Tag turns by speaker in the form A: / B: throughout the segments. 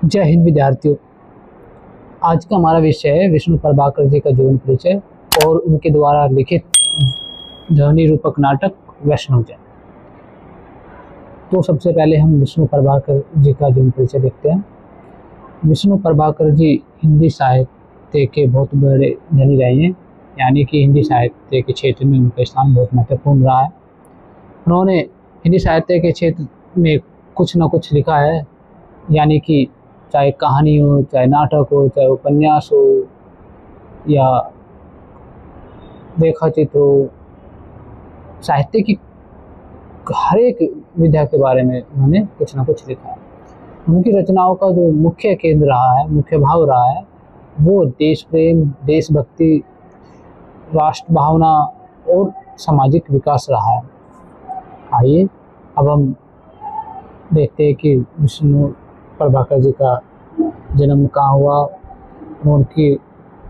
A: जय हिंद विद्यार्थियों। आज का हमारा विषय है विष्णु प्रभाकर जी का जीवन परिचय और उनके द्वारा लिखित ध्वनि रूपक नाटक वैष्णव जन। तो सबसे पहले हम विष्णु प्रभाकर जी का जीवन परिचय देखते हैं। विष्णु प्रभाकर जी हिंदी साहित्य के बहुत बड़े धनी रहे हैं, यानी कि हिंदी साहित्य के क्षेत्र में उनका स्थान बहुत महत्वपूर्ण रहा है। उन्होंने हिंदी साहित्य के क्षेत्र में कुछ न कुछ लिखा है, यानी कि चाहे कहानी हो, चाहे नाटक हो, चाहे उपन्यास हो या रेखाचित्र हो, साहित्य की हर एक विधा के बारे में उन्होंने कुछ ना कुछ लिखा है। उनकी रचनाओं का जो मुख्य केंद्र रहा है, मुख्य भाव रहा है, वो देश प्रेम, देशभक्ति, राष्ट्र भावना और सामाजिक विकास रहा है। आइए अब हम देखते हैं कि विष्णु प्रभाकर जी का जन्म कहाँ हुआ, उनकी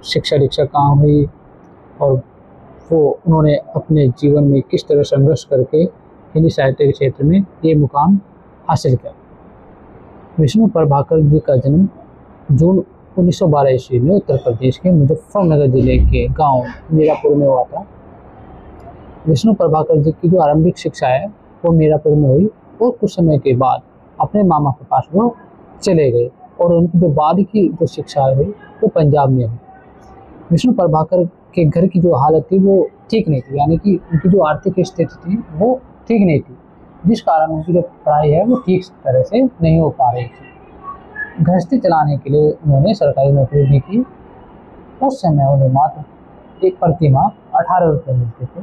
A: शिक्षा दीक्षा कहाँ हुई और वो उन्होंने अपने जीवन में किस तरह संघर्ष करके हिंदी साहित्य के क्षेत्र में ये मुकाम हासिल किया। विष्णु प्रभाकर जी का जन्म जून 1912 ईस्वी में उत्तर प्रदेश के मुजफ्फरनगर जिले के गांव मीरापुर में हुआ था। विष्णु प्रभाकर जी की जो आरंभिक शिक्षा है वो मीरापुर में हुई और कुछ समय के बाद अपने मामा के पास वो चले गए और उनकी जो बाद की जो शिक्षा हुई वो पंजाब में हुई। विष्णु प्रभाकर के घर की जो हालत थी वो ठीक नहीं थी, यानी कि उनकी जो आर्थिक स्थिति थी वो ठीक नहीं थी, जिस कारण उनकी जो पढ़ाई है वो ठीक तरह से नहीं हो पा रही थी। गृहस्थी चलाने के लिए उन्होंने सरकारी नौकरी भी की। उस समय उन्हें मात्र एक प्रति माह 18 रुपये मिलते थे।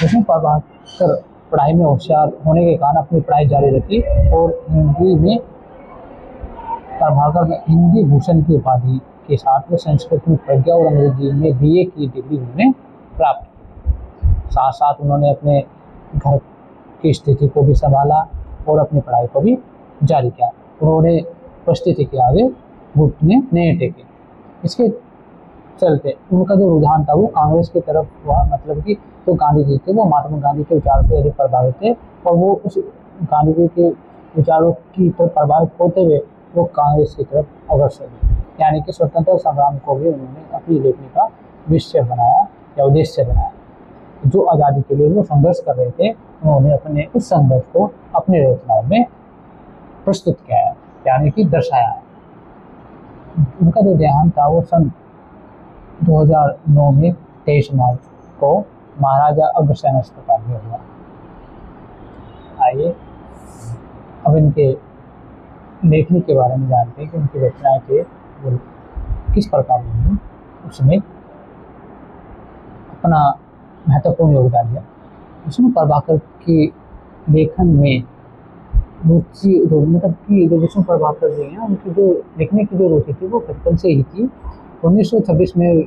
A: विष्णु प्रभाकर पढ़ाई में होशियार होने के कारण अपनी पढ़ाई जारी रखी और प्रभाकर में हिंदी भूषण की उपाधि के साथ में संस्कृत में प्रज्ञा और अंग्रेजी में BA की डिग्री उन्होंने प्राप्त की। साथ साथ उन्होंने अपने घर की स्थिति को भी संभाला और अपनी पढ़ाई को भी जारी किया। उन्होंने परिस्थिति के आगे घुटने नहीं टेके। इसके चलते उनका जो रुझान था वो कांग्रेस की तरफ हुआ, मतलब कि जो गांधी जी थे वो महात्मा गांधी के विचार से अधिक प्रभावित थे और वो उस गांधी जी के विचारों की तरफ प्रभावित होते हुए वो कांग्रेस की तरफ अग्रसर हुए, यानी कि स्वतंत्रता संग्राम को भी उन्होंने अपनी लेखनी का विषय बनाया या उद्देश्य बनाया। जो आज़ादी के लिए वो संघर्ष कर रहे थे, उन्होंने अपने उस संघर्ष को अपनी रचनाओं में प्रस्तुत किया है, यानी कि दर्शाया है। उनका जो देहांत था वो सन 2009 में 23 मार्च को महाराजा अग्रसेन अस्पताल में हुआ। आइए अब इनके लेखनी के बारे में जानते हैं कि उनकी रचनाएं थे वो किस प्रकार उन्होंने उसमें अपना महत्वपूर्ण योगदान दिया। विष्णु प्रभाकर की लेखन में रुचि मतलब कि जो विष्णु प्रभाकर जी हैं उनकी जो लिखने की जो रुचि थी वो बचपन से ही थी। 1926 में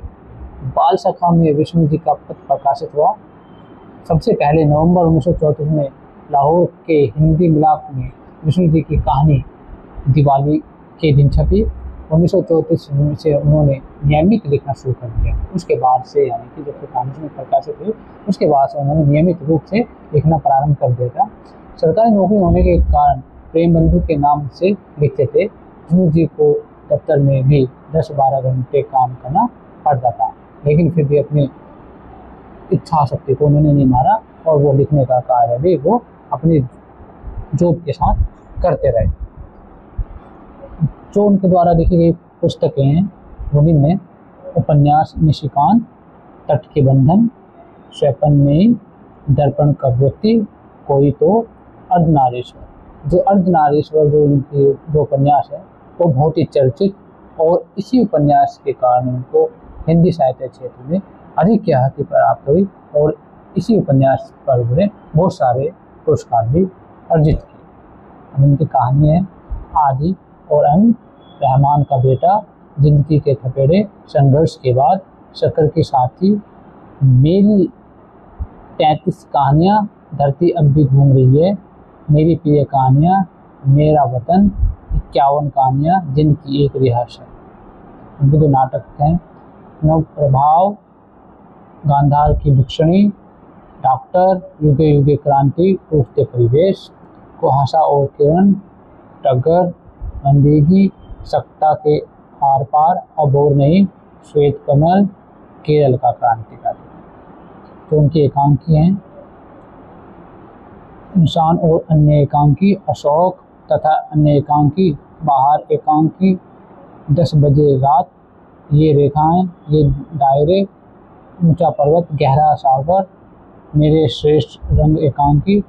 A: बाल सखा में विष्णु जी का पत्र प्रकाशित हुआ। सबसे पहले नवंबर 1934 में लाहौर के हिंदी मिलाप में विष्णु जी की कहानी दिवाली के दिन छपी। 1934 से उन्होंने नियमित लिखना शुरू कर दिया। उसके बाद से, यानी कि जब कहानी में प्रकाशित हुई उसके बाद से उन्होंने नियमित रूप से लिखना प्रारंभ कर दिया था। सरकारी नौकरी होने के कारण प्रेम बंधु के नाम से लिखते थे। विष्णु जी को दफ्तर में भी 10-12 घंटे काम करना पड़ता था, लेकिन फिर भी अपनी इच्छा शक्ति को उन्होंने नहीं मारा और वो लिखने का कार्य भी वो अपनी जॉब के साथ करते रहे। जो उनके द्वारा लिखी गई पुस्तकें हैं वो निम्न: उपन्यास निशिकांत, तट के बंधन, स्वपन में, दर्पण का वृत्ति, कोई तो, अर्धनारीश्वर। जो अर्धनारीश्वर जो इनकी जो उपन्यास है वो बहुत ही चर्चित और इसी उपन्यास के कारण उनको हिंदी साहित्य क्षेत्र में अधिक ख्याति प्राप्त हुई और इसी उपन्यास पर उन्होंने बहुत सारे पुरस्कार भी अर्जित किए। इनकी कहानी है आदि और अंत, रहमान का बेटा, जिंदगी के थपेड़े, संघर्ष के बाद, शक्कर की साथी, मेरी 33 कहानियाँ, धरती अब भी घूम रही है, मेरी प्रिय कहानियाँ, मेरा वतन, 51 कहानियाँ, जिनकी एक रिहार्सल। उनके जो नाटक हैं नव प्रभाव, गांधार की भिक्षुणी, डॉक्टर, युगे युगे क्रांति, उठते परिवेश, कुहासा और किरण, टगर, अंधेगी सत्ता के आर पार, अबोर नहीं श्वेत कमल, केरल का क्रांतिकारी। तो उनके एकांकी हैं इंसान और अन्य एकांकी, अशोक तथा अन्य एकांकी, बाहर एकांकी, 10 बजे रात, ये रेखाएं, ये दायरे, ऊंचा पर्वत, गहरा सागर, मेरे श्रेष्ठ रंग एकांकी,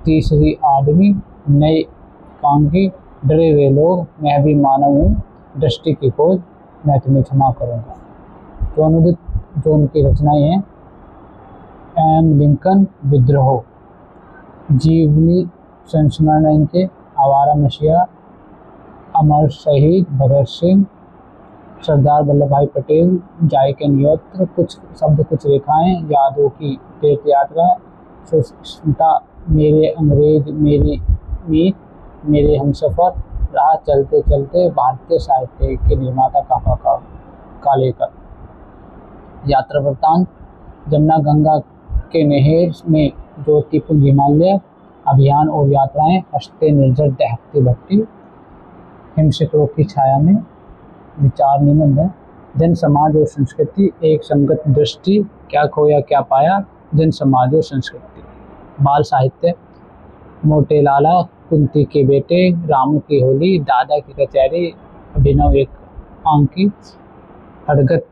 A: तीसरी आदमी, नए एकांकी, डरे हुए लोग, मैं भी मानव हूँ, दृष्टि की खोज, मैं तुम्हें क्षमा करूँगा। तो अनुदित जो उनकी रचनाएं हैं, एम लिंकन, विद्रोह, जीवनी संस्मरण इनके, आवारा मसीहा, अमर शहीद भगत सिंह, सरदार वल्लभ भाई पटेल, जाय के नियत्र, कुछ शब्द कुछ रेखाएं, यादों की तीर्थ यात्रा, सुष्मिता, मेरे अंग्रेज, मेरी मीत, मेरे हमसफर, राह चलते चलते, भारतीय साहित्य के निर्माता कालेकर, यात्रा वृत्तांत, जमुना गंगा के नहर में ज्योतिपुंज हिमालय, अभियान और यात्राएं, हंसते निर्जर दहकती भट्टी, हिमशिखरों की छाया में, विचार निबंध है, जन समाज और संस्कृति, एक संगत दृष्टि, क्या खोया क्या पाया, जन समाज और संस्कृति, बाल साहित्य, मोटे लाला, कुंती के बेटे, रामू की होली, दादा की कचहरी, अभिनव एक अंकी, हरगत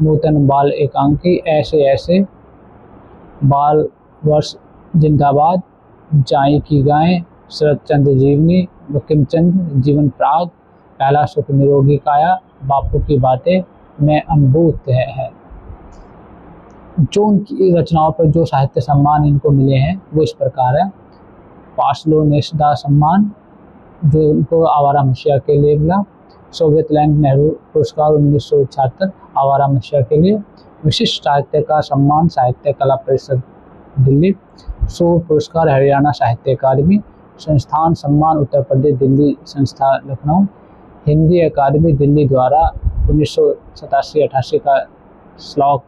A: नूतन बाल एकांकी, ऐसे ऐसे, बाल वर्ष जिंदाबाद, जाई की गाय, शरद चंद्र जीवनी, बंकिम चंद्र जीवन प्राग, पहला सुख निरोगी काया, बापू की बातें, मैं अनुभूत है। जो उनकी रचनाओं पर जो साहित्य सम्मान इनको मिले हैं वो इस प्रकार है। पास्लो नेशदा सम्मान जो उनको आवारा मसीहा के लिए मिला, सोवियत लैंड नेहरू पुरस्कार 1976 आवारा मसीहा के लिए, विशिष्ट साहित्यकार सम्मान साहित्य कला परिषद दिल्ली, सूर पुरस्कार हरियाणा साहित्य अकादमी, संस्थान सम्मान उत्तर प्रदेश दिल्ली संस्था लखनऊ, हिंदी अकादमी दिल्ली द्वारा 1987-88 का श्लाघा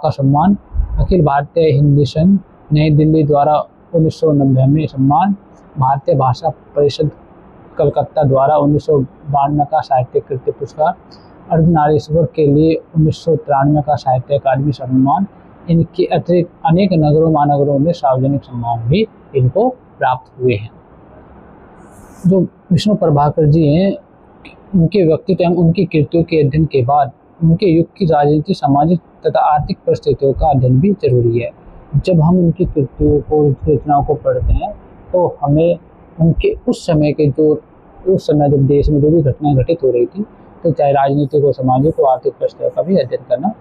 A: सम्मान, अखिल भारतीय हिंदी संघ नई दिल्ली द्वारा 1990 में सम्मान, भारतीय भाषा परिषद कलकत्ता द्वारा 1992 का साहित्य कृति पुरस्कार, अर्धनारीश्वर के लिए 1993 का साहित्य अकादमी सम्मान। इनके अतिरिक्त अनेक नगरों महानगरों में सार्वजनिक सम्मान भी इनको प्राप्त हुए हैं। जो विष्णु प्रभाकर जी हैं, उनके व्यक्तित्व एवं उनकी कृतियों के अध्ययन के बाद उनके युग की राजनीतिक सामाजिक तथा आर्थिक परिस्थितियों का अध्ययन भी जरूरी है। जब हम उनकी कृतियों को रचनाओं को पढ़ते हैं तो हमें उनके उस समय जब देश में जो भी घटनाएं घटित हो रही थी, तो चाहे राजनीतिक और सामाजिक और आर्थिक परिस्थितियों का भी अध्ययन करना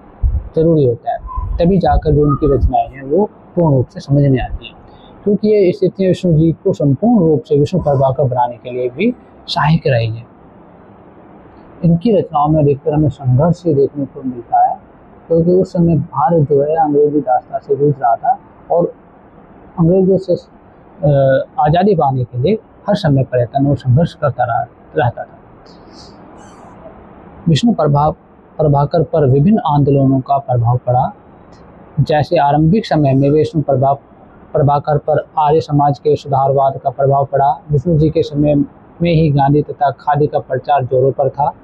A: जरूरी होता है। तभी जाकर जो उनकी रचनाएं हैं वो पूर्ण रूप से समझ में आती हैं, क्योंकि ये स्थितियाँ विष्णु जी को संपूर्ण रूप से विष्णु प्रभाकर बनाने के लिए भी सहायक रही है। इनकी रचनाओं में देखकर हमें संघर्ष ही देखने को मिलता है, क्योंकि उस समय भारत जो है अंग्रेजी दास्ता से जूझ रहा था और अंग्रेजों से आज़ादी पाने के लिए हर समय प्रयत्न और संघर्ष करता रहता था। विष्णु प्रभाकर पर विभिन्न आंदोलनों का प्रभाव पड़ा। जैसे आरंभिक समय में विष्णु प्रभाकर पर आर्य समाज के सुधारवाद का प्रभाव पड़ा। विष्णु जी के समय में ही गांधी तथा खादी का प्रचार जोरों पर था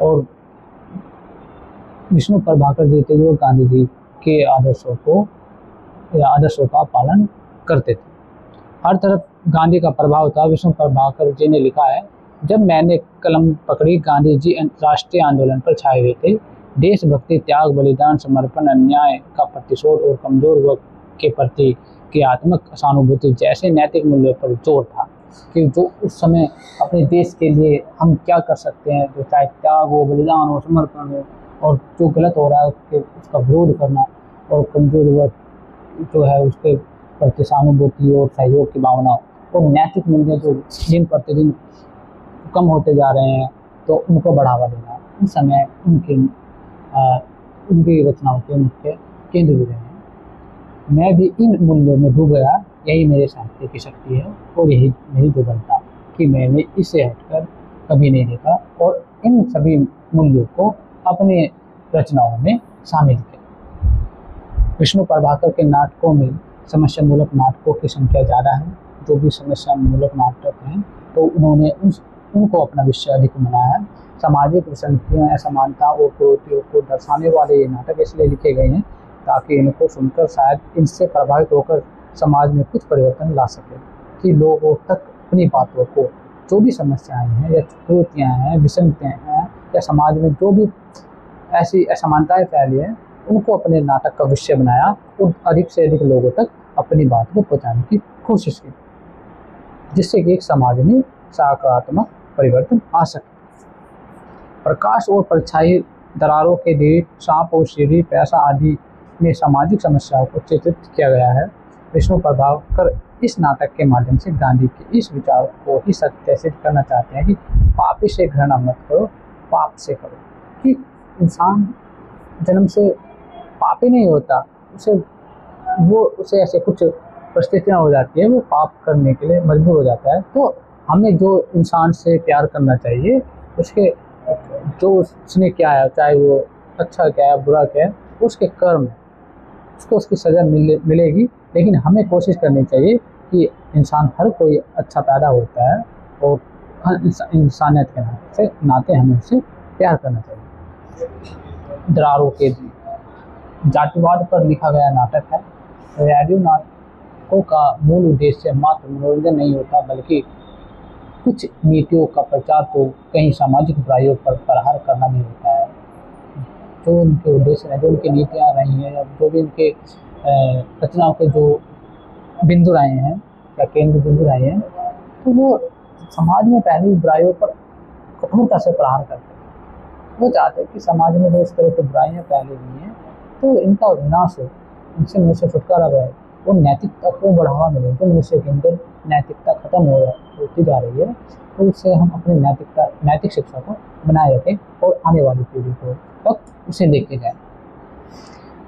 A: और विष्णु प्रभाकर जी थे जो गांधी जी के आदर्शों का पालन करते थे। हर तरफ गांधी का प्रभाव था। विष्णु प्रभाकर जी ने लिखा है, जब मैंने कलम पकड़ी गांधी जी राष्ट्रीय आंदोलन पर छाए हुए थे। देशभक्ति, त्याग, बलिदान, समर्पण, अन्याय का प्रतिशोध और कमजोर वर्ग के प्रति क्रियात्मक सहानुभूति जैसे नैतिक मूल्यों पर जोर था कि जो उस समय अपने देश के लिए हम क्या कर सकते हैं, जो चाहे त्याग हो, बलिदान हो, समर्पण हो, और जो गलत हो रहा है उसका विरोध करना, और कमजोर वर्ग जो है उसके प्रति सहानुभूति और सहयोग की भावना, और नैतिक मूल्य जो दिन प्रतिदिन कम होते जा रहे हैं तो उनको बढ़ावा देना, उस समय उनकी रचनाओं के मुख्य केंद्र भी रहे हैं। मैं भी इन मूल्यों में डूब गया, यही मेरे साहित्य की शक्ति है और यही मेरी दुर्बलता कि मैंने इसे हटकर कभी नहीं देखा और इन सभी मूल्यों को अपने रचनाओं में शामिल किया। विष्णु प्रभाकर के नाटकों में समस्या मूलक नाटकों की संख्या ज़्यादा है। जो भी समस्या मूलक नाटक हैं, तो उन्होंने उनको अपना विषय अधिक बनाया है। सामाजिक विसंगतियों, असमानता और कुरीतियों को दर्शाने वाले ये नाटक इसलिए लिखे गए हैं ताकि इनको सुनकर शायद इनसे प्रभावित होकर समाज में कुछ परिवर्तन ला सके, कि लोगों तक अपनी बातों को, जो भी समस्याएं हैं या कुरीतियाँ हैं, विसंगतियाँ हैं, या समाज में जो भी ऐसी असमानताएं फैली हैं, उनको अपने नाटक का विषय बनाया और अधिक से अधिक लोगों तक अपनी बात को पहुँचाने की कोशिश की, जिससे कि एक समाज में सकारात्मक परिवर्तन आ सके। प्रकाश और परछाई, दरारों के दीप, सांप और सीढ़ी, पैसा आदि में सामाजिक समस्याओं को चित्रित किया गया है। विष्णु प्रभाकर इस नाटक के माध्यम से गांधी के इस विचार को ही सत्य सिद्ध करना चाहते हैं कि पापी से घृणा मत करो, पाप से करो। कि इंसान जन्म से पापी नहीं होता, उसे ऐसे कुछ परिस्थितियाँ हो जाती है, वो पाप करने के लिए मजबूर हो जाता है। तो हमें जो इंसान से प्यार करना चाहिए, उसके जो उसने क्या है, चाहे वो अच्छा क्या है बुरा क्या है, उसके कर्म है, उसको उसकी सज़ा मिलेगी। लेकिन हमें कोशिश करनी चाहिए कि इंसान हर कोई अच्छा पैदा होता है और हर इंसानियत के नाते हमें उससे प्यार करना चाहिए। दरारों के जातिवाद पर लिखा गया नाटक है। रेडियो नाटकों का मूल उद्देश्य मात्र मनोरंजन नहीं होता, बल्कि कुछ नीतियों का प्रचार तो कहीं सामाजिक बुराइयों पर प्रहार करना भी होता है। जो उनके उद्देश्य है, जो उनकी नीतियाँ रही हैं, या जो भी उनके रचनाओं के जो बिंदु रहे हैं या केंद्र बिंदु रहे हैं, तो वो समाज में फैली बुराइयों पर कठोरता से प्रहार करते हैं। वो चाहते हैं कि समाज में जो इस तरह की बुराइयाँ फैली हुई हैं, तो इनका विनाश हो, इनसे मनुष्य छुटकारा पाए और नैतिकता को बढ़ावा मिले। जो मनुष्य के अंदर नैतिकता खत्म होती जा रही है, तो उससे हम अपनी नैतिक शिक्षा को बनाए रखें और आने वाली पीढ़ी को तक उसे लेके जाएं।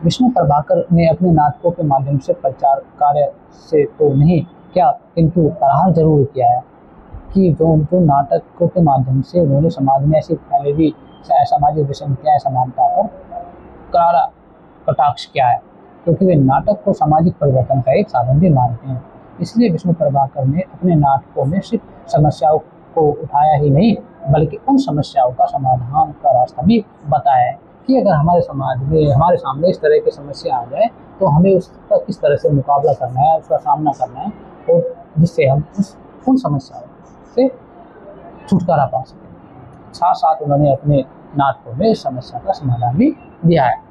A: विष्णु प्रभाकर ने अपने नाटकों के माध्यम से प्रचार कार्य से तो नहीं क्या, किंतु प्रहार जरूर किया है। कि जो नाटकों के माध्यम से उन्होंने समाज में ऐसी फैली हुई सामाजिक विसंगतियाँ, समानता पर करारा कटाक्ष किया है, क्योंकि वे नाटक को सामाजिक परिवर्तन का एक साधन भी मानते हैं। इसलिए विष्णु प्रभाकर ने अपने नाटकों में सिर्फ समस्याओं को उठाया ही नहीं, बल्कि उन समस्याओं का समाधान का रास्ता भी बताया है कि अगर हमारे समाज में हमारे सामने इस तरह की समस्या आ जाए, तो हमें उसका किस तरह से मुकाबला करना है, उसका सामना करना है, और जिससे हम उन समस्याओं से छुटकारा पा सकें। साथ साथ उन्होंने अपने नाटकों में इस समस्या का समाधान भी दिया है।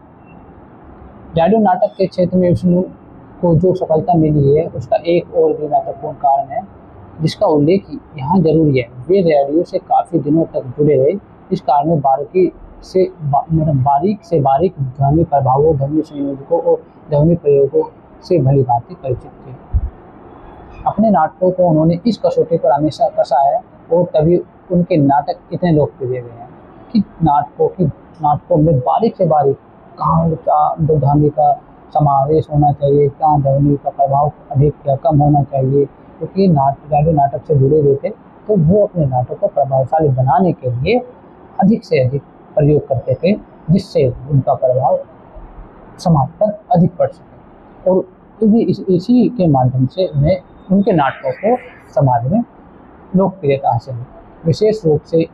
A: रेडियो नाटक के क्षेत्र में विष्णु को जो सफलता मिली है, उसका एक और भी महत्वपूर्ण कारण है, जिसका उल्लेख यहाँ जरूरी है। वे रेडियो से काफ़ी दिनों तक जुड़े रहे। इस कारण में बारीक से बारीक ध्वनि प्रभावों, ध्वनि संयोजकों और ध्वनि प्रयोगों से भली भांति परिचित थे। अपने नाटकों को उन्होंने इस कसौटी पर हमेशा कसा है, और तभी उनके नाटक इतने लोकप्रिय हुए हैं कि नाटकों में बारीक से बारीक कहाँ ध्वनि का समावेश होना चाहिए, कहाँ ध्वनि का प्रभाव अधिक या कम होना चाहिए, क्योंकि रेडियो नाटक से जुड़े हुए थे। तो वो अपने नाटक को प्रभावशाली बनाने के लिए अधिक से अधिक प्रयोग करते थे, जिससे उनका प्रभाव समाज पर अधिक पड़ सके। और इसी के माध्यम से उन्हें उनके नाटकों को समाज में लोकप्रियता हासिल हुई। विशेष रूप से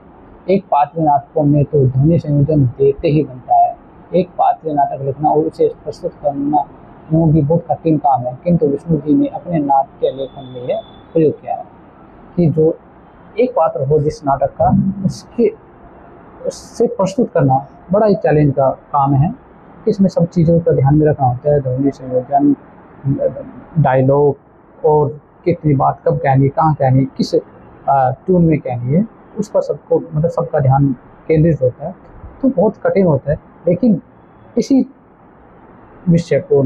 A: एक पात्रीय नाटकों में तो ध्वनि संयोजन देखते ही बनता है। एक पात्रीय नाटक लिखना और उसे प्रस्तुत करना यूँ भी बहुत कठिन काम है, किंतु विष्णु जी ने अपने नाट्य लेखन में यह प्रयोग किया है कि जो एक पात्र हो जिस नाटक का, उससे प्रस्तुत करना बड़ा ही चैलेंज का काम है। इसमें सब चीज़ों का ध्यान में रखना होता है, ध्वनि संयोजन, डायलॉग, और कितनी बात कब कहनी, कहाँ कहनी, किस ट्यून में कहनी है, उस पर सबका ध्यान केंद्रित होता है। तो बहुत कठिन होता है, लेकिन इसी विषय को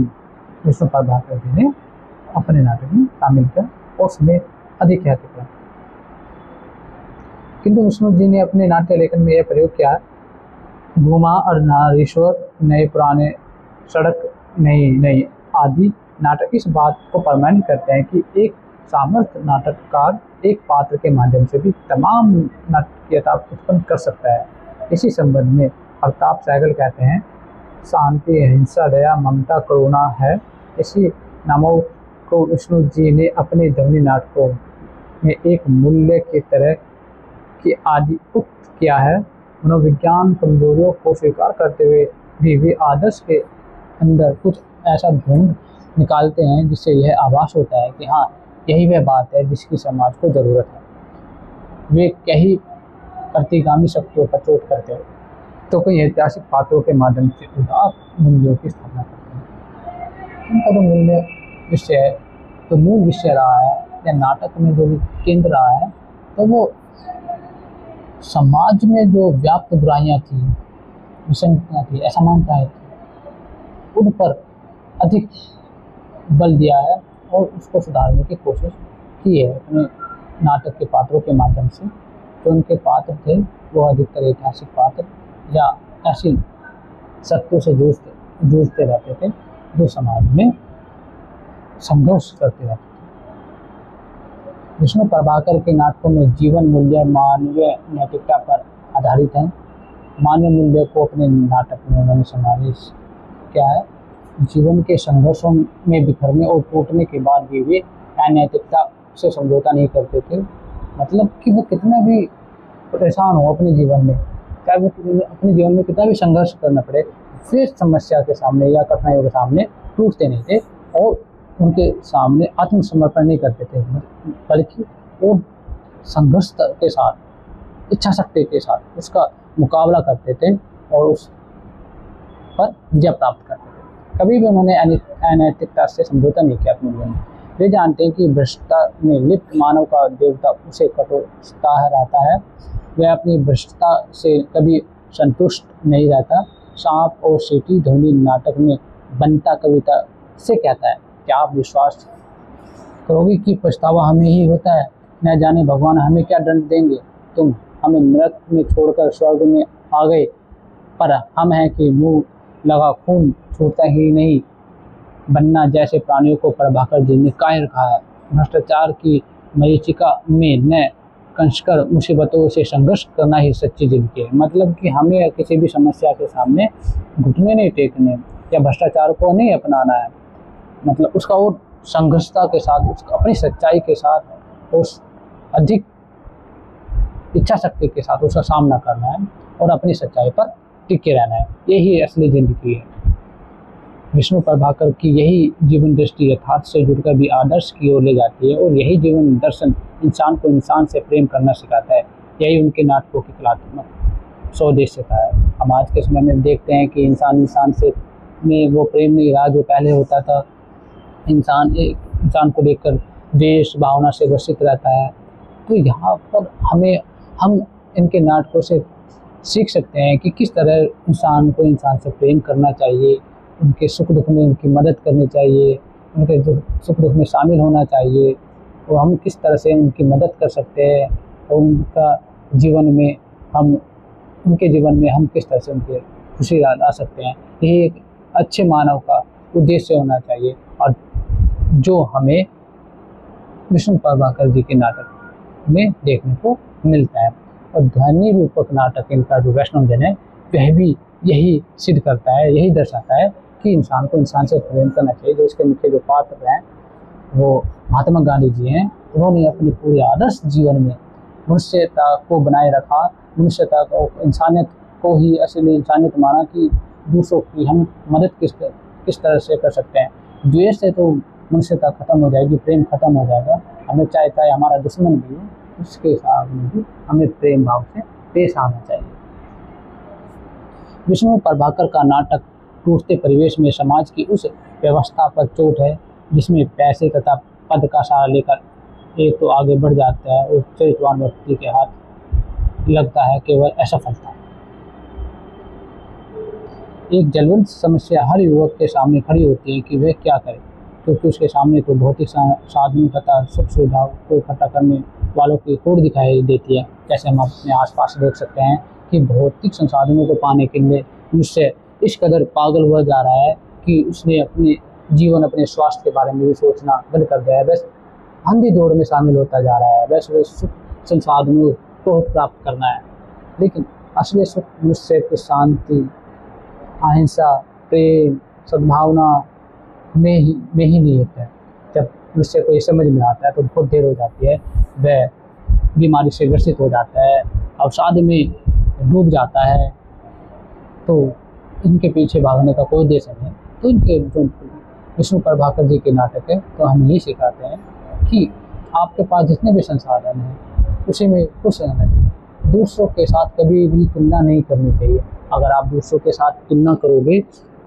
A: विष्णु प्रभाकर जी ने अपने नाटक में शामिल किया और उसमें अधिक ख्याति किया। किंतु विष्णु जी ने अपने नाट्य लेखन में यह प्रयोग किया, घुमा अर्धनारीश्वर, नए पुराने, सड़क नई आदि नाटक इस बात को प्रमाणित करते हैं कि एक सामर्थ्य नाटककार एक पात्र के माध्यम से भी तमाम नाटकीयता उत्पन्न कर सकता है। इसी संबंध में प्रताप सहगल कहते हैं, शांति, अहिंसा, दया, ममता, करुणा है, इसी नामों को विष्णु जी ने अपने ध्वनि नाटकों में एक मूल्य की तरह की आदि उक्त किया है। मनोविज्ञान कमजोरियों को स्वीकार करते हुए भी वे आदर्श के अंदर कुछ ऐसा ढूंढ निकालते हैं जिससे यह आभास होता है कि हाँ, यही वह बात है जिसकी समाज को ज़रूरत है। वे कई प्रतिगामी शक्तियों पर चोट करते हैं तो कई ऐतिहासिक पात्रों के माध्यम से उदात्त मूल्यों की स्थापना करते हैं। उनका जो मूल्य विषय है, तो मूल विषय रहा है या नाटक में जो भी केंद्र रहा है, तो वो समाज में जो व्याप्त बुराइयाँ थी, विसंगतियाँ थी, असमानताएँ थी, उन पर अधिक बल दिया है और उसको सुधारने की कोशिश की है अपने नाटक के पात्रों के माध्यम से। जो उनके पात्र थे वो अधिकतर ऐतिहासिक पात्र या ऐसी शक्तियों से जूझते रहते थे जो समाज में संघर्ष करते रहते थे। विष्णु प्रभाकर के नाटकों में जीवन मूल्य मानवीय नैतिकता पर आधारित है। मानवीय मूल्य को अपने नाटक में उन्होंने समावेश किया है। जीवन के संघर्षों में बिखरने और टूटने के बाद भी वे अनैतिकता से समझौता नहीं करते थे। मतलब कि वो कितना भी परेशान हो अपने जीवन में, चाहे वो अपने जीवन में कितना भी संघर्ष करना पड़े, फिर समस्या के सामने या कठिनाइयों के सामने टूटते नहीं थे और उनके सामने आत्मसमर्पण नहीं करते थे, बल्कि वो संघर्ष के साथ, इच्छा शक्ति के साथ उसका मुकाबला करते थे और उस पर विजय प्राप्त करते थे। कभी भी उन्होंने अनैतिकता से समझौता नहीं किया अपने जीवन में। वे जानते हैं कि भ्रष्टता में लिप्त मानव का देवता उसे कटोता रहता है। वह अपनी भ्रष्टता से कभी संतुष्ट नहीं रहता। सांप और सीटी ध्वनि नाटक में बनता कविता से कहता है, क्या आप विश्वास करोगे कि पछतावा हमें ही होता है? न जाने भगवान हमें क्या दंड देंगे। तुम हमें नरक में छोड़कर स्वर्ग में आ गए, पर हम हैं कि मुंह लगा खून छूटता ही नहीं। बनना जैसे प्राणियों को प्रभाकर जी ने काहे रखा है। भ्रष्टाचार की मरीचिका में न कंसकर मुसीबतों से संघर्ष करना ही सच्ची जिंदगी है। मतलब कि हमें किसी भी समस्या के सामने घुटने नहीं टेकने या भ्रष्टाचार को नहीं अपनाना है। मतलब उसका वो संघर्षता के साथ, उसका अपनी सच्चाई के साथ, उस अधिक इच्छा शक्ति के साथ उसका सामना करना है और अपनी सच्चाई पर टिके रहना है। यही असली जिंदगी है। विष्णु प्रभाकर की यही जीवन दृष्टि यथार्थ से जुड़कर भी आदर्श की ओर ले जाती है और यही जीवन दर्शन इंसान को इंसान से प्रेम करना सिखाता है। यही उनके नाटकों की कलात्मक सौदेश्यता है। हम आज के समय में देखते हैं कि इंसान से में वो प्रेम नहीं रहा जो पहले होता था। इंसान को लेकर देश भावना से ग्रसित रहता है। तो यहाँ पर हम इनके नाटकों से सीख सकते हैं कि किस तरह इंसान को इंसान से प्रेम करना चाहिए, उनके सुख दुख में उनकी मदद करनी चाहिए, उनके सुख दुख में शामिल होना चाहिए और हम किस तरह से उनकी मदद कर सकते हैं और उनके जीवन में हम किस तरह से उनके खुशी ला सकते हैं। यही एक अच्छे मानव का उद्देश्य होना चाहिए और जो हमें विष्णु प्रभाकर जी के नाटक में देखने को मिलता है। और ध्वनि रूपक नाटक इनका जो वैष्णव जन है वह भी यही सिद्ध करता है, यही दर्शाता है कि इंसान को इंसान से प्रेम करना चाहिए। जो इसके मुख्य जो पात्र हैं वो महात्मा गांधी जी हैं। उन्होंने अपने पूरे आदर्श जीवन में मनुष्यता को बनाए रखा, मनुष्यता को, इंसानियत को ही असली इंसानियत माना कि दूसरों की हम मदद किस तरह से कर सकते हैं। द्वेष से तो मनुष्यता खत्म हो जाएगी, प्रेम खत्म हो जाएगा। हमें चाहे हमारा दुश्मन भी हो उसके साथ में भी हमें प्रेम भाव से पेश आना चाहिए। विष्णु प्रभाकर का नाटक टूटते परिवेश में समाज की उस व्यवस्था पर चोट है जिसमें पैसे तथा पद का सहारा लेकर एक तो आगे बढ़ जाता है और चरित्रवान व्यक्ति के हाथ लगता है केवल असफलता। एक ज्वलंत समस्या हर युवक के सामने खड़ी होती है कि वह क्या करे, क्योंकि उसके सामने तो भौतिक साधनों तथा सुख सुविधाओं को इकट्ठा करने वालों की होड़ दिखाई देती है। जैसे हम अपने आसपास देख सकते हैं कि भौतिक संसाधनों को पाने के लिए मनुष्य इस कदर पागल हुआ जा रहा है कि उसने अपने स्वास्थ्य के बारे में भी सोचना बंद कर दिया है। बस अंधी दौड़ में शामिल होता जा रहा है, बस सुख संसाधनों को प्राप्त करना है। लेकिन असली सुख मनुष्य की शांति, अहिंसा, प्रेम, सद्भावना में ही निहित है। जब मनुष्य को ये समझ में आता है तो बहुत देर हो जाती है, वह बीमारी से ग्रसित हो जाता है, अवसाद में डूब जाता है। तो इनके पीछे भागने का कोई उद्देश्य नहीं। तो इनके जो विष्णु प्रभाकर जी के नाटक है तो हम यही सिखाते हैं कि आपके पास जितने भी संसाधन हैं उसी में खुश रहना चाहिए। दूसरों के साथ कभी भी तुलना नहीं करनी चाहिए। अगर आप दूसरों के साथ तुलना करोगे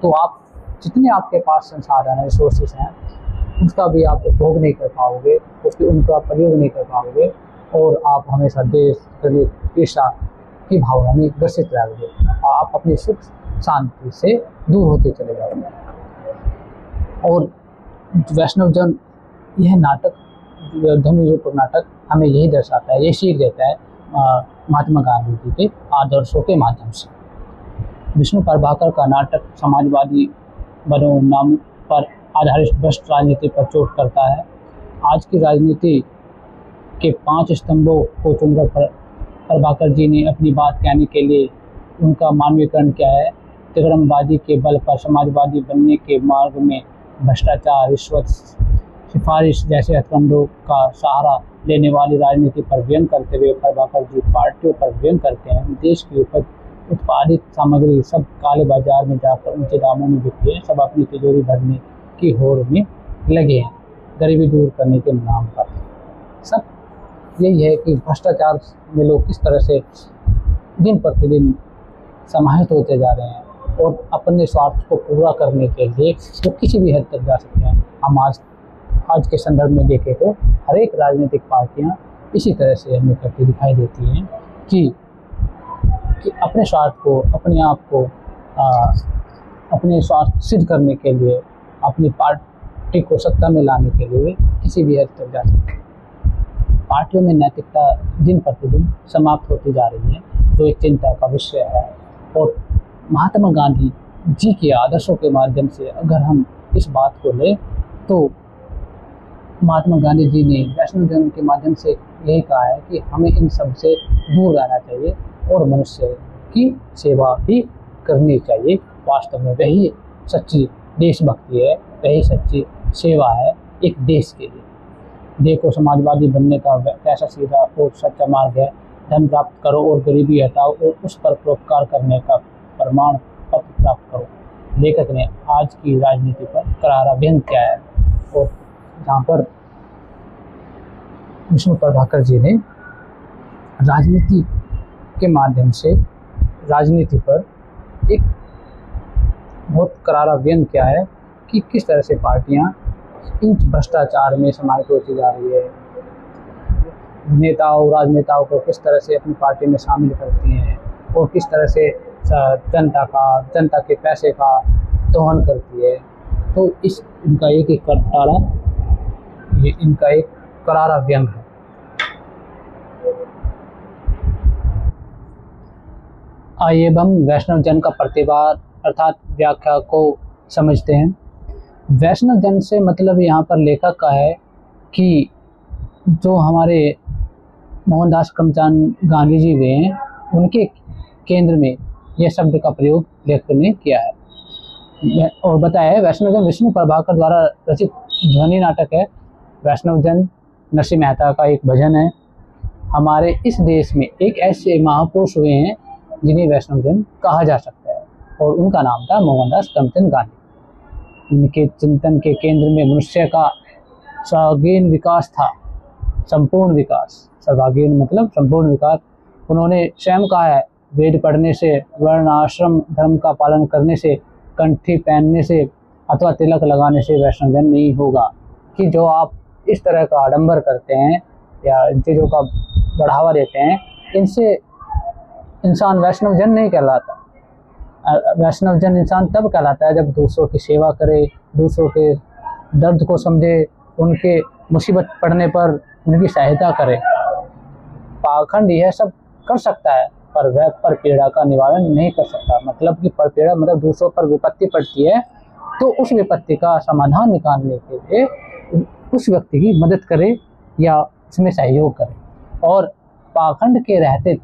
A: तो आप जितने आपके पास संसाधन है, रिसोर्सेज हैं, उसका भी आप उपभोग नहीं कर पाओगे, उनका प्रयोग नहीं कर पाओगे और आप हमेशा देश ईर्ष्या की भावना में ग्रसित रहोगे। आप अपनी सुख शांति से दूर होते चले जाओगे। और वैष्णव जन यह नाटक, ध्वनि रूपक नाटक हमें यही दर्शाता है, ये सीख देता है महात्मा गांधी जी के आदर्शों के माध्यम से। विष्णु प्रभाकर का नाटक समाजवादी बनोनाम पर आधारित भ्रष्ट राजनीति पर चोट करता है। आज की राजनीति के 5 स्तंभों को चुनकर प्रभाकर जी ने अपनी बात कहने के लिए उनका मानवीकरण किया है। तिगड़मबाजी के बल पर समाजवादी बनने के मार्ग में भ्रष्टाचार, रिश्वत, सिफारिश जैसे हथकंडों का सहारा लेने वाली राजनीति पर व्यंग करते हुए प्रभाकर जी पार्टियों पर व्यंग करते हैं। देश की उपज उत्पादित सामग्री सब काले बाजार में जाकर ऊंचे दामों में बिकती है। सब अपनी तिजोरी भरने की होड़ में लगे हैं, गरीबी दूर करने के नाम पर। सब यही है कि भ्रष्टाचार में लोग किस तरह से दिन प्रतिदिन समाहित होते जा रहे हैं और अपने स्वार्थ को पूरा करने के लिए वो किसी भी हद तक जा सकते हैं। हम आज के संदर्भ में देखें तो हर एक राजनीतिक पार्टियां इसी तरह से हमें करती दिखाई देती हैं कि अपने स्वार्थ को, अपने आप को अपने स्वार्थ सिद्ध करने के लिए, अपनी पार्टी को सत्ता में लाने के लिए किसी भी हद तक जा सकते हैं। पार्टियों में नैतिकता दिन प्रतिदिन समाप्त होती जा रही है, जो एक चिंता का विषय है। और महात्मा गांधी जी के आदर्शों के माध्यम से अगर हम इस बात को लें तो महात्मा गांधी जी ने वैष्णव जन के माध्यम से यही कहा है कि हमें इन सब से दूर रहना चाहिए और मनुष्य की सेवा भी करनी चाहिए। वास्तव में वही सच्ची देशभक्ति है, वही सच्ची सेवा है एक देश के लिए। देखो, समाजवादी बनने का कैसा सीधा और सच्चा मार्ग है। धन प्राप्त करो और गरीबी हटाओ और उस पर परोपकार करने का प्रमाण पत्र प्राप्त करो। लेखक ने आज की राजनीति पर करारा व्यंग किया है और जहाँ पर विष्णु प्रभाकर जी ने राजनीति के माध्यम से राजनीति पर एक बहुत करारा व्यंग किया है कि किस तरह से पार्टियां इन भ्रष्टाचार में समाहित होती जा रही है। नेताओं, राजनेताओं को किस तरह से अपनी पार्टी में शामिल करती हैं और किस तरह से जनता के पैसे का दोहन करती है। तो इनका एक करारा व्यंग है। आइए अब हम वैष्णव जन का प्रतिवाद अर्थात व्याख्या को समझते हैं। वैष्णव जन से मतलब यहाँ पर लेखक का है कि जो हमारे मोहनदास करमचंद गांधी जी हुए हैं, उनके केंद्र में यह शब्द का प्रयोग लेखक ने किया है और बताया है। वैष्णव जन विष्णु प्रभाकर द्वारा रचित ध्वनि नाटक है। वैष्णव जन नरसिंह मेहता का एक भजन है। हमारे इस देश में एक ऐसे महापुरुष हुए हैं जिन्हें वैष्णव जन कहा जा सकता है और उनका नाम था मोहनदास करमचंद गांधी। उनके चिंतन के केंद्र में मनुष्य का सर्वांगीण विकास था, संपूर्ण विकास। सर्वांगीण मतलब संपूर्ण विकास। उन्होंने स्वयं कहा है, वेद पढ़ने से, वर्ण आश्रम धर्म का पालन करने से, कंठी पहनने से अथवा तिलक लगाने से वैष्णव जन नहीं होगा। कि जो आप इस तरह का आडंबर करते हैं या इन चीज़ों का बढ़ावा देते हैं, इनसे इंसान वैष्णव जन नहीं कहलाता। वैष्णव जन इंसान तब कहलाता है जब दूसरों की सेवा करे, दूसरों के दर्द को समझे, उनके मुसीबत पड़ने पर उनकी सहायता करे। पाखंड यह सब कर सकता है पर वह पर पीड़ा का निवारण नहीं कर सकता। मतलब कि पर पीड़ा मतलब दूसरों पर विपत्ति पड़ती है तो उस विपत्ति का समाधान निकालने के लिए उस व्यक्ति की मदद करे या उसमें सहयोग करे। और पाखंड के रहते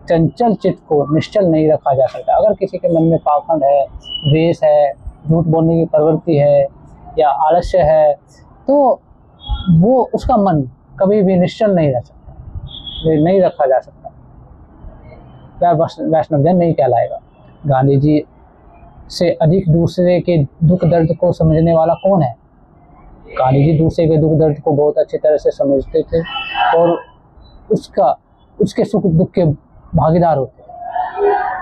A: चंचल चित्त को निश्चल नहीं रखा जा सकता। अगर किसी के मन में पाखंड है, द्वेष है, झूठ बोलने की प्रवृत्ति है या आलस्य है, तो वो उसका मन कभी भी निश्चल नहीं रह सकता, नहीं रखा जा सकता, वह वैष्णव जन नहीं कहलाएगा। गांधी जी से अधिक दूसरे के दुख दर्द को समझने वाला कौन है? गांधी जी दूसरे के दुख दर्द को बहुत अच्छी तरह से समझते थे और उसके सुख दुख के भागीदार होते हैं।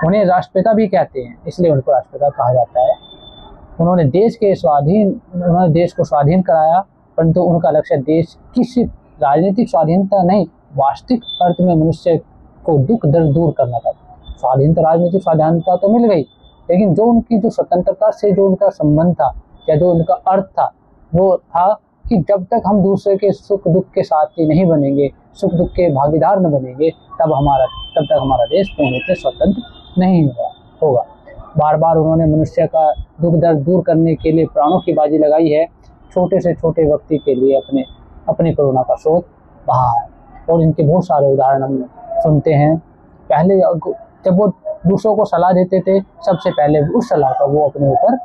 A: उन्हें राष्ट्रपिता भी कहते हैं, इसलिए उनको राष्ट्रपिता कहा जाता है। उन्होंने देश को स्वाधीन कराया, परंतु उनका लक्ष्य देश की सिर्फ राजनीतिक स्वाधीनता नहीं, वास्तविक अर्थ में मनुष्य को दुख दर्द दूर करना था। स्वाधीनता, राजनीतिक स्वाधीनता तो मिल गई, लेकिन जो उनकी जो स्वतंत्रता से जो उनका संबंध था या जो उनका अर्थ था, वो था कि जब तक हम दूसरे के सुख दुख के साथी नहीं बनेंगे, सुख दुख के भागीदार न बनेंगे, तब तक हमारा देश पूर्ण रूप से स्वतंत्र नहीं होगा। बार बार उन्होंने मनुष्य का दुख दर्द दूर करने के लिए प्राणों की बाजी लगाई है। छोटे से छोटे व्यक्ति के लिए अपने करुणा का स्रोत बहा है और इनके बहुत सारे उदाहरण हम सुनते हैं। पहले जब वो दूसरों को सलाह देते थे, सबसे पहले उस सलाह का वो अपने ऊपर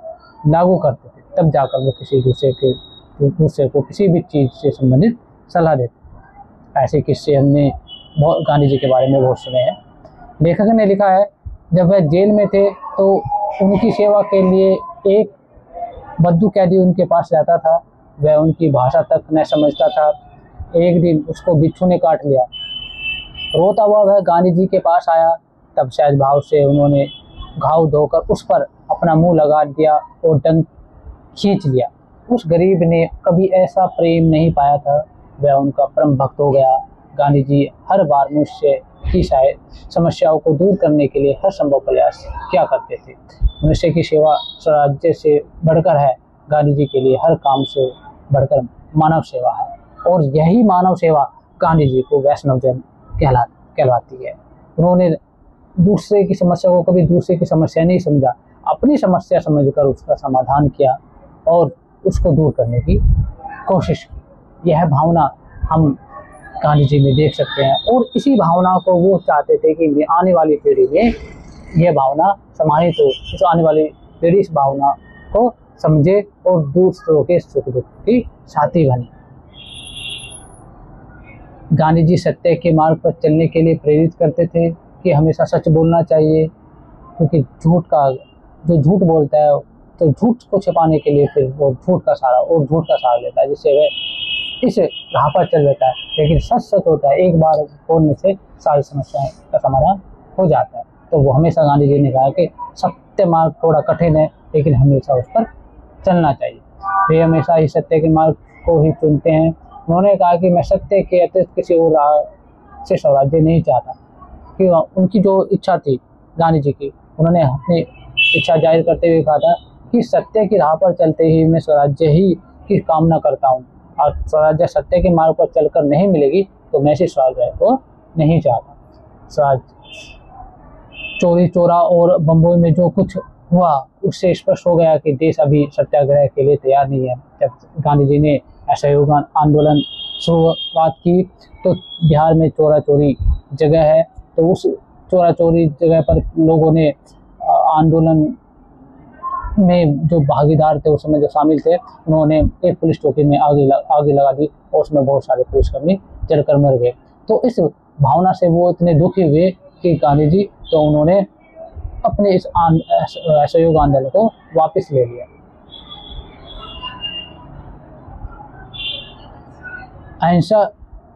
A: लागू करते थे, तब जाकर वो किसी दूसरे को किसी भी चीज़ से संबंधित सलाह देते थे। ऐसे किस्से हमने गांधी जी के बारे में बहुत सुने हैं। लेखक ने लिखा है, जब वह जेल में थे तो उनकी सेवा के लिए एक बद्दू कैदी उनके पास रहता था। वह उनकी भाषा तक न समझता था। एक दिन उसको बिच्छू ने काट लिया। रोता हुआ वह गांधी जी के पास आया। तब सहज भाव से उन्होंने घाव धोकर उस पर अपना मुंह लगा दिया और डंक खींच लिया। उस गरीब ने कभी ऐसा प्रेम नहीं पाया था। वह उनका परम भक्त हो गया। गांधी जी हर बार मनुष्य की समस्याओं को दूर करने के लिए हर संभव प्रयास किया करते थे। मनुष्य की सेवा स्वराज्य से बढ़कर है। गांधी जी के लिए हर काम से बढ़कर मानव सेवा है, और यही मानव सेवा गांधी जी को वैष्णव जन कहलाती है। उन्होंने दूसरे की समस्या को कभी दूसरे की समस्या नहीं समझा, अपनी समस्या समझकर उसका समाधान किया और उसको दूर करने की कोशिश की। यह भावना हम गांधी जी में देख सकते हैं, और इसी भावना को वो चाहते थे कि आने वाली पीढ़ी में यह भावना समाहित हो, तो आने वाली पीढ़ी इस भावना को समझे और दूसरों के सुख दुख की साथी बने। गांधी जी सत्य के मार्ग पर चलने के लिए प्रेरित करते थे कि हमेशा सच बोलना चाहिए, क्योंकि जो झूठ बोलता है तो झूठ को छिपाने के लिए फिर वो झूठ का सहारा लेता है, जिससे वह इस राह पर चल लेता है। लेकिन सच होता है, एक बार बोलने से सारी समस्याएं का समाधान हो जाता है। तो वो हमेशा गांधी जी ने कहा कि सत्य मार्ग थोड़ा कठिन है, लेकिन हमेशा उस पर चलना चाहिए। वे हमेशा ही सत्य के मार्ग को ही चुनते हैं। उन्होंने कहा कि मैं सत्य के अतिरिक्त किसी और राह से स्वराज्य नहीं चाहता, कि उनकी जो इच्छा थी गांधी जी की, उन्होंने अपनी इच्छा जाहिर करते हुए कहा था कि सत्य की राह पर चलते ही मैं स्वराज्य ही की कामना करता हूँ, और स्वराज्य सत्य के मार्ग पर चलकर नहीं मिलेगी तो मैं इसी स्वराज्य को नहीं चाहता। स्वराज्य चोरी चोरा और बम्बई में जो कुछ हुआ उससे स्पष्ट हो गया कि देश अभी सत्याग्रह के लिए तैयार नहीं है। जब गांधी जी ने असहयोग आंदोलन शुरुआत की तो बिहार में चोरा चोरी जगह है, तो उस चोरा चोरी जगह पर लोगों ने आंदोलन में जो भागीदार थे, उस समय जो शामिल थे, उन्होंने एक पुलिस चौकी में आग लगा दी और उसमें बहुत सारे पुलिसकर्मी जलकर मर गए। तो इस भावना से वो इतने दुखी हुए कि गांधी जी, तो उन्होंने अपने इस असहयोग आंदोलन को वापस ले लिया। अहिंसा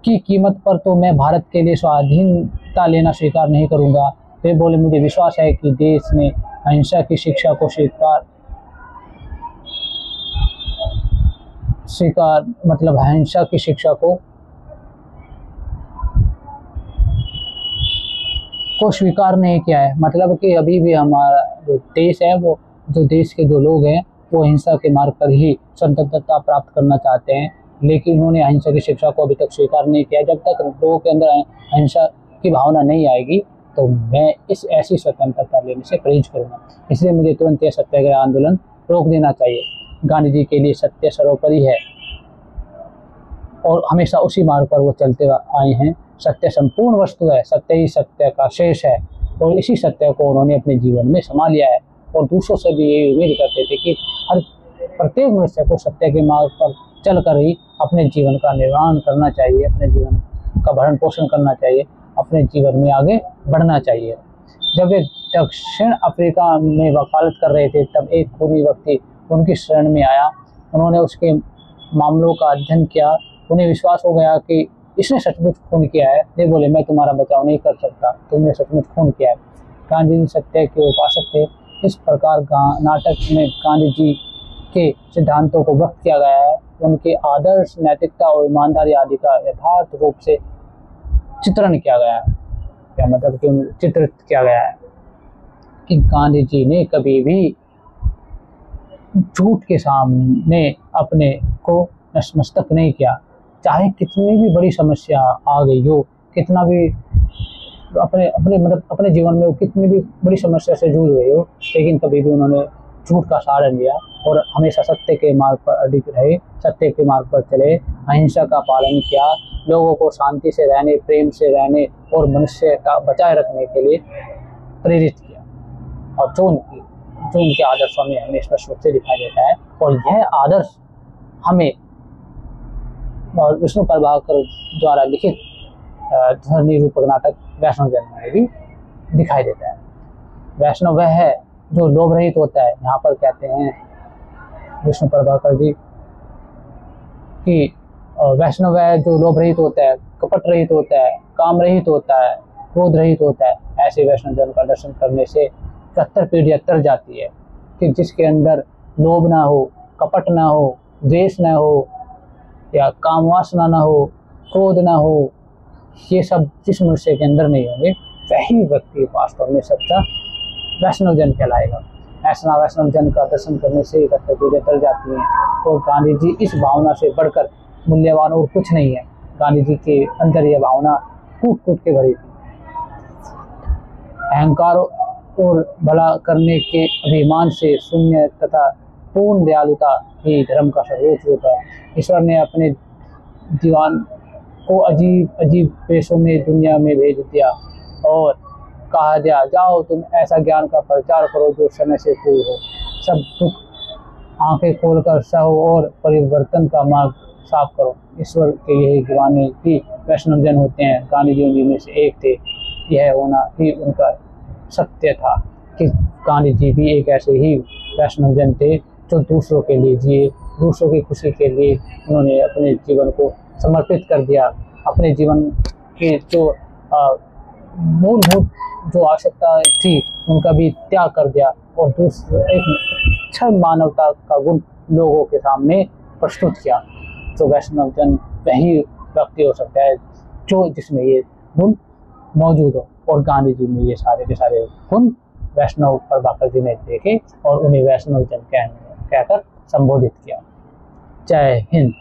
A: की कीमत पर तो मैं भारत के लिए स्वाधीनता लेना स्वीकार नहीं करूंगा। वे बोले, मुझे विश्वास है कि देश ने अहिंसा की शिक्षा को मतलब अहिंसा की शिक्षा को स्वीकार नहीं किया है। मतलब कि अभी भी हमारा जो देश है, वो जो देश के जो लोग हैं वो अहिंसा के मार्ग पर ही स्वतंत्रता प्राप्त करना चाहते हैं, लेकिन उन्होंने अहिंसा की शिक्षा को अभी तक स्वीकार नहीं किया। जब तक लोगों के अंदर अहिंसा की भावना नहीं आएगी तो मैं इस ऐसी स्वतंत्रता लेने से परहेज करूँगा। इसलिए मुझे तुरंत यह सत्याग्रह आंदोलन रोक देना चाहिए। गांधी जी के लिए सत्य सर्वोपरि है और हमेशा उसी मार्ग पर वो चलते आए हैं। सत्य संपूर्ण वस्तु है, सत्य ही सत्य का शेष है, और इसी सत्य को उन्होंने अपने जीवन में समा लिया है और दूसरों से भी ये उम्मीद करते थे कि हर प्रत्येक मनुष्य को सत्य के मार्ग पर चल कर ही अपने जीवन का निर्माण करना चाहिए, अपने जीवन का भरण पोषण करना चाहिए, अपने जीवन में आगे बढ़ना चाहिए। जब वे दक्षिण अफ्रीका में वकालत कर रहे थे तब एक खूनी व्यक्ति उनकी शरण में आया। उन्होंने उसके मामलों का अध्ययन किया। उन्हें विश्वास हो गया कि इसने सचमुच खून किया है। वे बोले, मैं तुम्हारा बचाव नहीं कर सकता, तुमने सचमुच खून किया है। गांधी जी सत्य के उपासक थे। इस प्रकार नाटक में गांधी जी के सिद्धांतों को व्यक्त किया गया है। उनके आदर्श, नैतिकता और ईमानदारी आदि का यथार्थ रूप से चित्रण किया गया है। क्या मतलब कि चित्रित किया गया है कि गांधी जी ने कभी भी झूठ के सामने अपने को नतमस्तक नहीं किया। चाहे कितनी भी बड़ी समस्या आ गई हो, कितना भी अपने जीवन में वो कितनी भी बड़ी समस्या से जूझ रही हो, लेकिन कभी भी उन्होंने झूठ का सहारा लिया और हमेशा सत्य के मार्ग पर अडिग रहे, सत्य के मार्ग पर चले, अहिंसा का पालन किया, लोगों को शांति से रहने, प्रेम से रहने और मनुष्य का बचाए रखने के लिए प्रेरित किया। और जो उनके आदर्शों में हमें स्पष्ट रूप से दिखाई देता है। और यह आदर्श हमें विष्णु प्रभाकर द्वारा लिखित ध्वनि रूपक नाटक वैष्णव जन में भी दिखाई देता है। वैष्णव वह है जो लोभ रहित होता है। यहाँ पर कहते हैं विष्णु प्रभाकर जी कि वैष्णव वह है जो लोभ रहित होता है, कपट रहित होता है, काम रहित होता है, क्रोध रहित होता है। ऐसे वैष्णव जन का दर्शन करने से 71 पीढ़ियां तर जाती है कि जिसके अंदर लोभ ना हो, कपट ना हो, द्वेष ना हो, या काम वासना ना हो, क्रोध ना हो, ये सब जिस मनुष्य के अंदर नहीं होंगे वही व्यक्ति वास्तव में सच्चा वैष्णव जन कहलाएगा। ऐसा वैष्णव जन का दर्शन करने से 71 पीढ़ियां टल जाती हैं। और गांधी जी इस भावना से बढ़कर मूल्यवान और कुछ नहीं है। गांधी जी के अंदर यह भावना कूट कूट के भरी थी। अहंकार और भला करने के अभिमान से शून्य तथा पूर्ण दयालुता ही धर्म का सर्वोच्च रूप है। ईश्वर ने अपने दीवान को अजीब अजीब पेशों में दुनिया में भेज दिया और कहा दिया, जाओ तुम ऐसा ज्ञान का प्रचार करो जो समय से पूर्व हो, सब दुख आंखें खोलकर सहो और परिवर्तन का मार्ग साफ करो। ईश्वर के यही दीवाने ही वैष्णव जन होते हैं। गांधी जी उन्हीं में से एक थे। यह होना ही उनका सत्य था कि गांधी जी भी एक ऐसे ही वैष्णव जन थे जो दूसरों के लिए जिए, दूसरों की खुशी के लिए उन्होंने अपने जीवन को समर्पित कर दिया। अपने जीवन के जो मूलभूत जो आवश्यकता थी उनका भी त्याग कर दिया और दूसरे एक क्षण मानवता का गुण लोगों के सामने प्रस्तुत किया। तो वैष्णव जन वही व्यक्ति हो सकता है जो जिसमें ये गुण मौजूद हो। और गांधी जी में ये सारे के सारे गुण वैष्णव प्रभाकर जी ने देखे और उन्हें वैष्णव जन कहकर संबोधित किया। जय हिंद।